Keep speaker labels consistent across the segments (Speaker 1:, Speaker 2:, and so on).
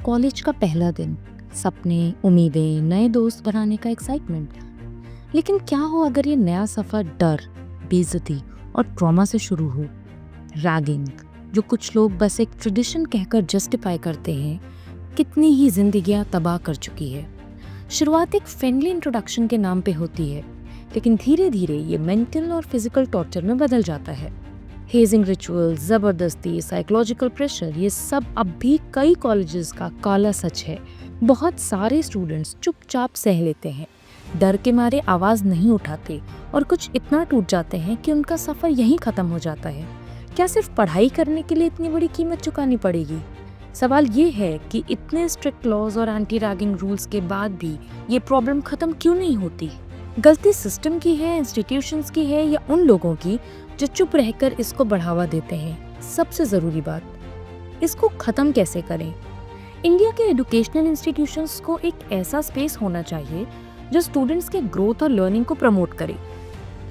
Speaker 1: College का पहला दिन, सपने, उम्मीदें, नए दोस्त बनाने का एक्साइटमेंट। लेकिन क्या हो अगर ये नया सफर डर, बेइज्जती और ट्रॉमा से शुरू हो? रैगिंग, जो कुछ लोग बस एक ट्रेडिशन कहकर जस्टिफाई करते हैं, कितनी ही जिंदगियां तबाह कर चुकी है। शुरुआत एक फ्रेंडली इंट्रोडक्शन के नाम पे होती है, लेकिन धीरे धीरे ये मेंटल और फिजिकल टॉर्चर में बदल जाता है। हेजिंग रिचुअल, जबरदस्ती, साइकोलॉजिकल प्रेशर, ये सब अब भी कई कॉलेजेस का काला सच है। बहुत सारे स्टूडेंट्स चुपचाप सह लेते हैं, डर के मारे आवाज नहीं उठाते और कुछ इतना टूट जाते हैं कि उनका सफर यहीं खत्म हो जाता है। क्या सिर्फ पढ़ाई करने के लिए इतनी बड़ी कीमत चुकानी पड़ेगी? सवाल ये है कि इतने स्ट्रिक्ट लॉज और एंटी रैगिंग रूल्स के बाद भी ये प्रॉब्लम खत्म क्यों नहीं होती? गलती सिस्टम की है, इंस्टीट्यूशंस की है, या उन लोगों की जो चुप रहकर इसको बढ़ावा देते हैं? सबसे जरूरी बात, इसको खत्म कैसे करें? इंडिया के एजुकेशनल इंस्टीट्यूशंस को एक ऐसा स्पेस होना चाहिए जो स्टूडेंट्स के ग्रोथ और लर्निंग को प्रमोट करे।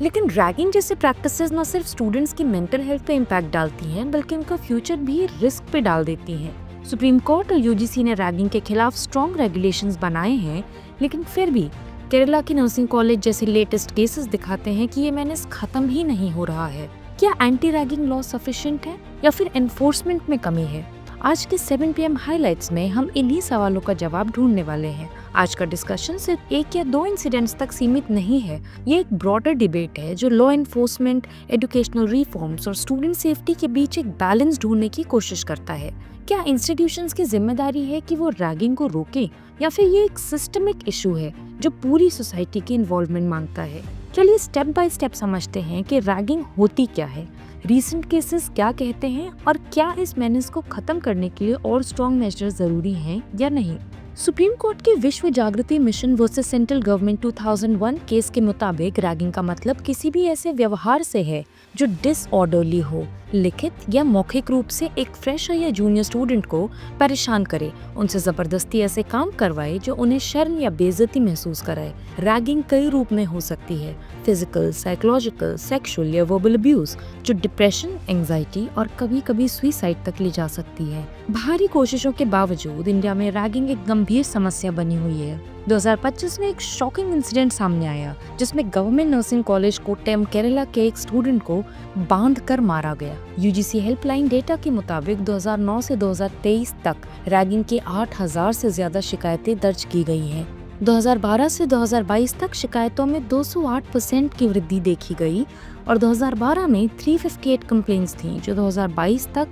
Speaker 1: लेकिन रैगिंग जैसे प्रैक्टिसेस न सिर्फ स्टूडेंट्स की मेंटल हेल्थ पे इम्पैक्ट डालती हैं, बल्कि उनका फ्यूचर भी रिस्क पे डाल देती हैं। सुप्रीम कोर्ट और यूजीसी ने रैगिंग के खिलाफ स्ट्रॉन्ग रेगुलेशंस बनाए हैं, लेकिन फिर भी केरला की नर्सिंग कॉलेज जैसे लेटेस्ट केसेस दिखाते हैं कि ये मेनेस खत्म ही नहीं हो रहा है। क्या एंटी रैगिंग लॉ सफिशिएंट है या फिर एनफोर्समेंट में कमी है? आज के 7 PM हाइलाइट्स में हम इन्हीं सवालों का जवाब ढूंढने वाले हैं। आज का डिस्कशन सिर्फ 1 या 2 इंसिडेंट्स तक सीमित नहीं है, ये एक ब्रॉडर डिबेट है जो लॉ एनफोर्समेंट, एजुकेशनल रिफॉर्म्स और स्टूडेंट सेफ्टी के बीच एक बैलेंस ढूंढने की कोशिश करता है। क्या इंस्टीट्यूशंस की जिम्मेदारी है कि वो रैगिंग को रोके, या फिर ये एक सिस्टमिक इशू है जो पूरी सोसाइटी की इन्वॉल्वमेंट मांगता है? चलिए स्टेप बाय स्टेप समझते हैं कि रैगिंग होती क्या है, रीसेंट केसेस क्या कहते हैं, और क्या इस मेनेस को खत्म करने के लिए और स्ट्रॉन्ग मेजर्स जरूरी हैं या नहीं। सुप्रीम कोर्ट के विश्व जागृति mission versus central government 2001 case के मुताबिक रैगिंग का मतलब किसी भी ऐसे व्यवहार से है जो डिसऑर्डरली हो, लिखित या मौखिक रूप से एक फ्रेशर या जूनियर स्टूडेंट को परेशान करे, उनसे जबरदस्ती ऐसे काम करवाए जो उन्हें शर्म या बेइज्जती महसूस कराए। रैगिंग कई रूप में हो सकती है, फिजिकल, साइकोलॉजिकल, सेक्सुअल या वर्बल अब्यूज, जो डिप्रेशन, एंजाइटी और कभी कभी सुसाइड तक ले जा सकती है। भारी कोशिशों के बावजूद इंडिया में रैगिंग एक गंभीर समस्या बनी हुई है। 2025 में एक शॉकिंग इंसिडेंट सामने आया जिसमें government nursing college Kottayam Kerala के एक स्टूडेंट को बांध कर मारा गया। यूजीसी हेल्पलाइन डेटा के मुताबिक 2009 से 2023 तक रैगिंग की 8000 से ज्यादा शिकायतें दर्ज की गई हैं। 2012 से 2022 तक शिकायतों में 208% की वृद्धि देखी गई और 2012 में 358 कंप्लेंट्स थीं, जो 2022 तक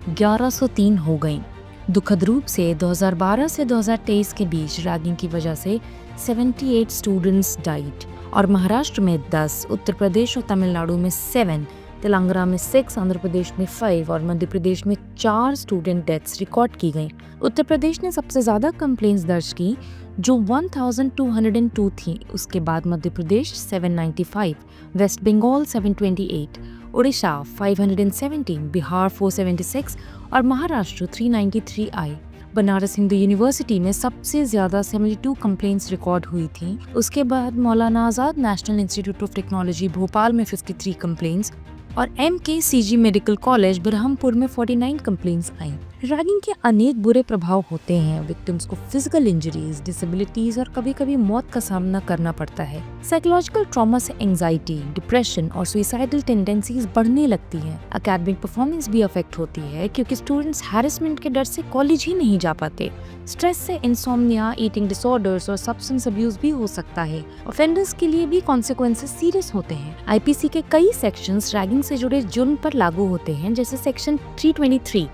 Speaker 1: 1103 हो गईं। दुखद रूप से 2012 से 2023 के बीच रैगिंग की वजह से 78 स्टूडेंट्स डाइड और महाराष्ट्र में 10, उत्तर प्रदेश और तमिलनाडु में 7, तेलंगाना में 6, आंध्र प्रदेश में 5 और मध्य प्रदेश में 4 स्टूडेंट डेथ्स रिकॉर्ड की गई। उत्तर प्रदेश ने सबसे ज्यादा कंप्लेंट्स दर्ज की जो 1202 थी, उसके बाद मध्य प्रदेश 795, वेस्ट बंगाल 728, उड़ीसा 517, बिहार 476 और महाराष्ट्र 393 आई। बनारस हिंदू यूनिवर्सिटी में सबसे ज्यादा 72 कंप्लेंट्स रिकॉर्ड हुई थी। उसके बाद Maulana Azad national institute of technology Bhopal में 53 कंप्लेंट्स और MKCG मेडिकल कॉलेज बरहमपुर में 49 कंप्लेंट्स आई। रैगिंग के अनेक बुरे प्रभाव होते हैं। विक्टिम्स को फिजिकल इंजरीज, डिसेबिलिटीज और कभी कभी मौत का सामना करना पड़ता है। साइकोलॉजिकल ट्रॉमा से एंजाइटी, डिप्रेशन और सुइसाइडल टेंडेंसीज बढ़ने लगती हैं। एकेडमिक परफॉर्मेंस भी अफेक्ट होती है क्योंकि स्टूडेंट्स हैरेसमेंट के डर से कॉलेज ही नहीं जा पाते। स्ट्रेस से इंसोम्निया, ईटिंग डिसऑर्डर्स और सब्सटेंस अब्यूज भी हो सकता है। ऑफेंडर्स के लिए भी कॉन्सिक्वेंसेस सीरियस होते हैं। IPC के कई सेक्शंस रैगिंग से जुड़े जुर्म पर लागू होते हैं, जैसे सेक्शन 323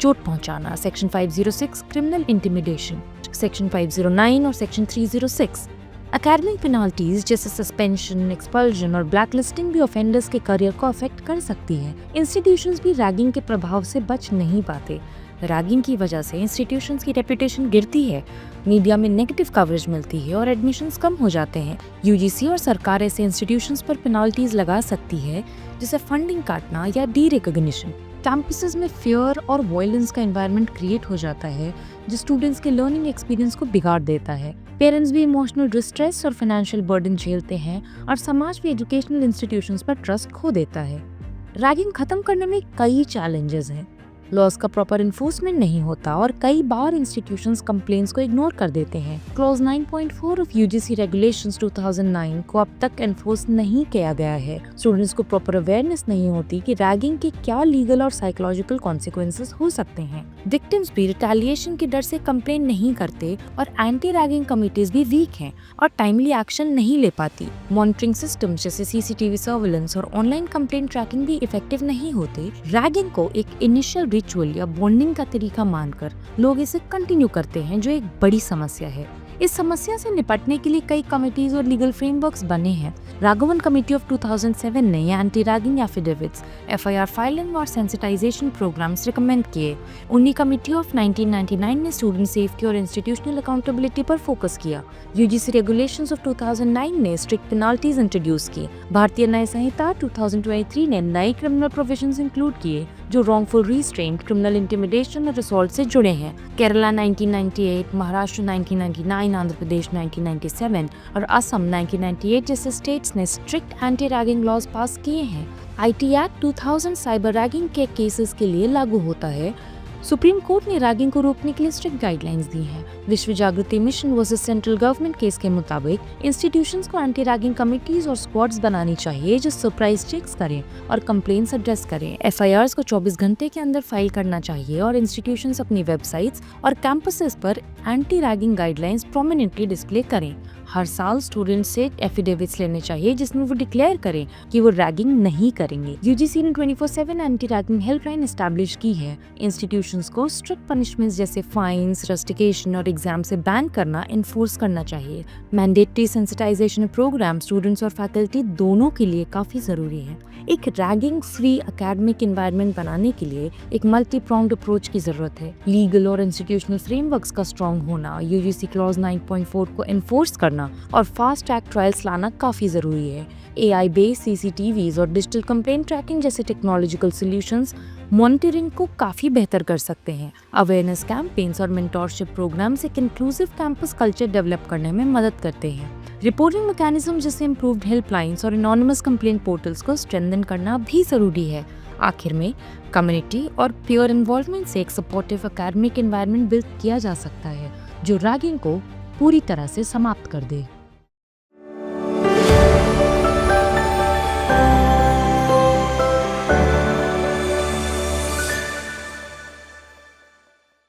Speaker 1: चोट पहुंचाना, सेक्शन 506 क्रिमिनल इंटिमिडेशन, सेक्शन 509 और सेक्शन 306। एकेडमिक पेनाल्टीज जैसे सस्पेंशन, एक्सपल्जन और ब्लैकलिस्टिंग भी ऑफेंडर्स के करियर को अफेक्ट कर सकती है। इंस्टीट्यूशंस भी रैगिंग के प्रभाव से बच नहीं पाते। रैगिंग की वजह से इंस्टीट्यूशंस की रेपुटेशन गिरती है, मीडिया में नेगेटिव कवरेज मिलती है और एडमिशंस कम हो जाते हैं। यूजीसी और सरकार ऐसे इंस्टीट्यूशंस पर पेनाल्टीज लगा सकती है, जैसे फंडिंग काटना या डी-रिकॉग्निशन। कैंपसेस में फियर और वायलेंस का एनवायरनमेंट क्रिएट हो जाता है जो स्टूडेंट्स के लर्निंग एक्सपीरियंस को बिगाड़ देता है। पेरेंट्स भी इमोशनल डिस्ट्रेस और फाइनेंशियल बर्डन झेलते हैं और समाज भी एजुकेशनल इंस्टीट्यूशंस पर ट्रस्ट खो देता है। रैगिंग खत्म करने में कई चैलेंजेस हैं। लॉज का प्रॉपर इन्फोर्समेंट नहीं होता और कई बार इंस्टीट्यूशंस कंप्लेंट्स को इग्नोर कर देते हैं। क्लॉज 9.4 ऑफ यूजीसी रेगुलेशंस 2009 को अब तक एनफोर्स नहीं किया गया है। स्टूडेंट्स को प्रॉपर अवेयरनेस नहीं होती कि रैगिंग के क्या लीगल और साइकोलॉजिकल कॉन्सिक्वेंसेस हो सकते हैं। विक्टिम्स भी रिटेलिएशन के डर से कंप्लेन नहीं करते और एंटी रैगिंग कमिटीज भी वीक हैं और टाइमली एक्शन नहीं ले पाती। मॉनिटरिंग सिस्टम जैसे सीसीटीवी सर्विलेंस और ऑनलाइन कंप्लेंट ट्रैकिंग भी इफेक्टिव नहीं होते। रैगिंग को एक इनिशियल रिचुअल या बॉन्डिंग का तरीका मानकर लोग इसे कंटिन्यू करते हैं, जो एक बड़ी समस्या है। इस समस्या से निपटने के लिए कई कमिटीज और लीगल फ्रेमवर्क्स बने हैं। राघवन कमेटी ऑफ 2007 ने anti ragging affidavits, FIR filing और सेंसिटाइजेशन प्रोग्राम्स रिकमेंड किए। उन्हीं कमेटी ऑफ 1999 ने स्टूडेंट सेफ्टी और इंस्टीट्यूशनल अकाउंटेबिलिटी पर फोकस किया। यूजीसी रेगुलेशंस ऑफ 2009 ने स्ट्रिक्ट पेनाल्टीज इंट्रोड्यूस की। भारतीय न्याय संहिता 2023 ने नए क्रिमिनल प्रोविजंस इंक्लूड किए जो रॉन्गफुल रिस्ट्रेंट, क्रिमिनल इंटिमिडेशन और असॉल्ट से जुड़े हैं। केरला 1998, महाराष्ट्र 1999, आंध्र प्रदेश 1997 और असम 1998 जैसे स्टेट्स ने स्ट्रिक्ट एंटी रैगिंग लॉज पास किए हैं। आईटी एक्ट 2000 साइबर रैगिंग के केसेस के लिए लागू होता है। सुप्रीम कोर्ट ने रैगिंग को रोकने के लिए स्ट्रिक्ट गाइडलाइंस दी हैं। विश्व जागृति mission versus central government case के मुताबिक इंस्टीट्यूशंस को एंटी रैगिंग कमिटीज और स्क्वाड्स बनानी चाहिए जो सरप्राइज चेक्स करें और कंप्लेंट्स एड्रेस करें। एफआईआर्स को 24 घंटे के अंदर फाइल करना चाहिए और इंस्टीट्यूशंस अपनी वेबसाइट्स और कैंपसेस पर anti ragging guidelines prominently display करें। हर साल स्टूडेंट्स से एफिडेविट्स लेने चाहिए जिसमें वो डिक्लेयर करें कि वो रैगिंग नहीं करेंगे। यूजीसी ने 24/7 एंटी रैगिंग हेल्पलाइन एस्टैब्लिश की है। इंस्टीट्यूशंस को स्ट्रिक्ट पनिशमेंट्स जैसे फाइन्स, रस्टिकेशन और एग्जाम से बैन करना इन्फोर्स करना चाहिए। मैंडेटरी सेंसिटाइजेशन प्रोग्राम स्टूडेंट्स और फैकल्टी दोनों के लिए काफी जरूरी है। एक रैगिंग फ्री एकेडमिक एनवायरनमेंट बनाने के लिए एक मल्टी प्रोंग्ड अप्रोच की जरूरत है। लीगल और इंस्टीट्यूशनल फ्रेमवर्क्स का स्ट्रॉन्ग होना, यूजीसी क्लॉज 9.4 को एनफोर्स करना और फास्ट ट्रैक ट्रायल्स लाना काफी जरूरी है। एआई बेस्ड सीसीटीवीज और डिजिटल कंप्लेंट ट्रैकिंग जैसे टेक्नोलॉजिकल सॉल्यूशंस मॉनिटरिंग को काफी बेहतर कर सकते हैं। अवेयरनेस कैंपेन्स और मेंटोरशिप प्रोग्राम्स एक इंक्लूसिव कैंपस कल्चर डेवलप करने में मदद करते हैं। रिपोर्टिंग मैकेनिज्म जैसे इम्प्रूव्ड हेल्पलाइंस और एनोनिमस कंप्लेंट पोर्टल्स को स्ट्रेंथन करना भी जरूरी है। आखिर में कम्युनिटी और पीयर इन्वॉल्वमेंट से एक सपोर्टिव एकेडमिक एनवायरनमेंट बिल्ड किया जा सकता है जो रैगिंग को पूरी तरह से समाप्त कर दे।